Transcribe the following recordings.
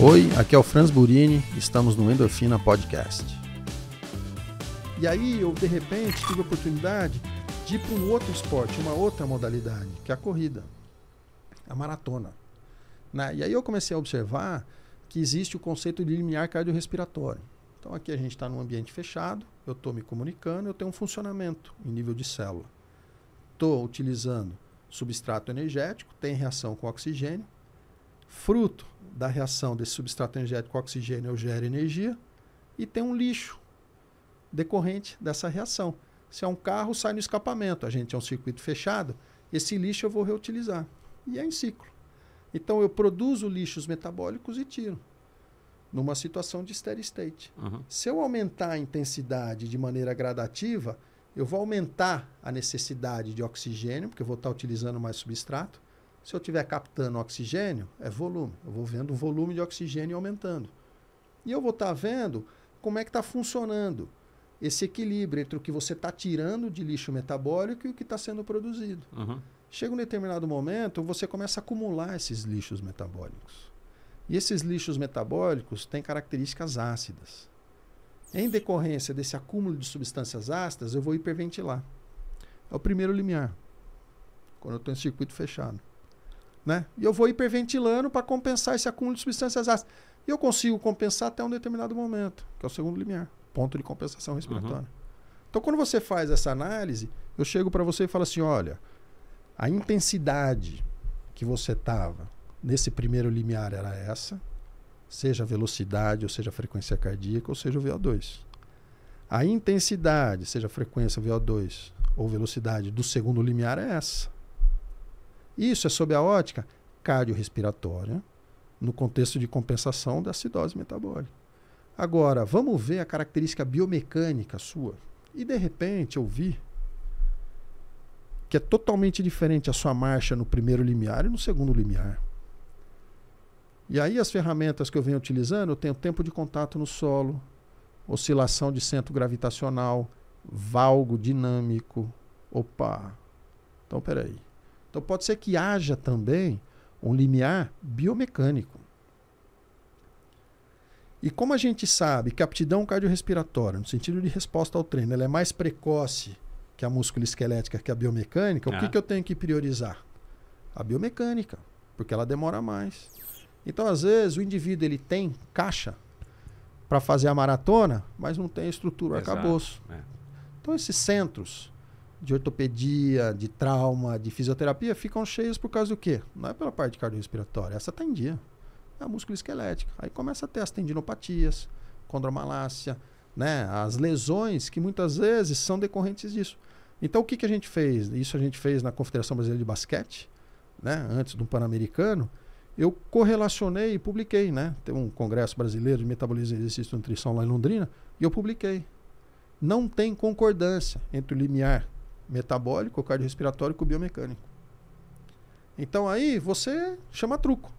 Oi, aqui é o Franz Burini, estamos no Endorfina Podcast. E aí eu, de repente, tive a oportunidade de ir para um outro esporte, uma outra modalidade, que é a corrida, a maratona. E aí eu comecei a observar que existe o conceito de limiar cardiorrespiratório. Então aqui a gente está num ambiente fechado, eu estou me comunicando, eu tenho um funcionamento em nível de célula. Estou utilizando substrato energético, tem reação com oxigênio. Fruto da reação desse substrato energético com oxigênio, eu gero energia e tem um lixo decorrente dessa reação. Se é um carro, sai no escapamento. A gente é um circuito fechado, esse lixo eu vou reutilizar. E é em ciclo. Então eu produzo lixos metabólicos e tiro. Numa situação de steady state. Uhum. Se eu aumentar a intensidade de maneira gradativa, eu vou aumentar a necessidade de oxigênio, porque eu vou estar utilizando mais substrato. Se eu estiver captando oxigênio, é volume. Eu vou vendo o volume de oxigênio aumentando. E eu vou estar vendo como é que está funcionando esse equilíbrio entre o que você está tirando de lixo metabólico e o que está sendo produzido. Uhum. Chega um determinado momento, você começa a acumular esses lixos metabólicos. E esses lixos metabólicos têm características ácidas. Em decorrência desse acúmulo de substâncias ácidas, eu vou hiperventilar. É o primeiro limiar, quando eu estou em circuito fechado. E eu vou hiperventilando para compensar esse acúmulo de substâncias ácidas. E eu consigo compensar até um determinado momento, que é o segundo limiar, ponto de compensação respiratória. Uhum. Então, quando você faz essa análise, eu chego para você e falo assim, olha, a intensidade que você estava nesse primeiro limiar era essa, seja a velocidade, ou seja a frequência cardíaca, ou seja o VO2. A intensidade, seja a frequência VO2 ou velocidade do segundo limiar é essa. Isso é sob a ótica cardiorrespiratória, no contexto de compensação da acidose metabólica. Agora, vamos ver a característica biomecânica sua. E, de repente, eu vi que é totalmente diferente a sua marcha no primeiro limiar e no segundo limiar. E aí, as ferramentas que eu venho utilizando, eu tenho tempo de contato no solo, oscilação de centro gravitacional, valgo dinâmico. Opa! Então, peraí. Então pode ser que haja também um limiar biomecânico. E como a gente sabe que a aptidão cardiorrespiratória, no sentido de resposta ao treino, ela é mais precoce que a musculoesquelética, que a biomecânica, o que eu tenho que priorizar? A biomecânica, porque ela demora mais. Então, às vezes, o indivíduo ele tem caixa para fazer a maratona, mas não tem estrutura, arcabouço. Então, esses centros de ortopedia, de trauma, de fisioterapia, ficam cheios por causa do quê? Não é pela parte cardiorrespiratória, essa está em dia. É a musculoesquelética. Aí começa a ter as tendinopatias, condromalácia, as lesões que muitas vezes são decorrentes disso. Então o que a gente fez? Isso a gente fez na Confederação Brasileira de Basquete, antes do Pan-Americano. Eu correlacionei e publiquei, Tem um congresso brasileiro de metabolismo, exercício e nutrição lá em Londrina, e eu publiquei. Não tem concordância entre o limiar metabólico, o cardiorrespiratório com o biomecânico. Então aí você chama truco.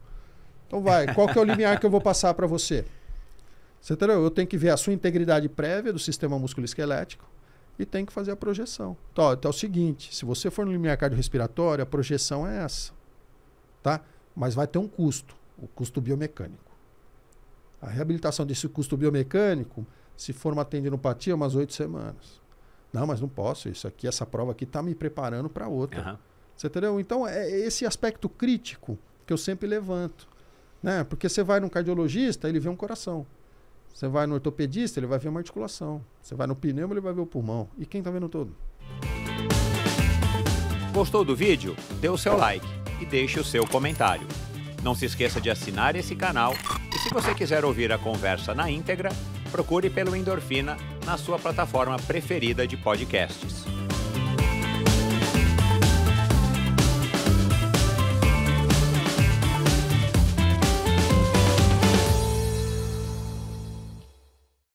Então qual que é o limiar que eu vou passar para você? Você entendeu? Eu tenho que ver a sua integridade prévia do sistema musculoesquelético e tenho que fazer a projeção. Então é o seguinte, se você for no limiar cardiorrespiratório, a projeção é essa. Tá? Mas vai ter um custo, o custo biomecânico. A reabilitação desse custo biomecânico, se for uma tendinopatia, umas 8 semanas. Não, mas não posso. Essa prova aqui está me preparando para outra. Uhum. Você entendeu? Então, é esse aspecto crítico que eu sempre levanto. Porque você vai num cardiologista, ele vê um coração. Você vai no ortopedista, ele vai ver uma articulação. Você vai no pneumo, ele vai ver o pulmão. E quem está vendo todo? Gostou do vídeo? Dê o seu like e deixe o seu comentário. Não se esqueça de assinar esse canal. E se você quiser ouvir a conversa na íntegra, procure pelo Endorfina na sua plataforma preferida de podcasts.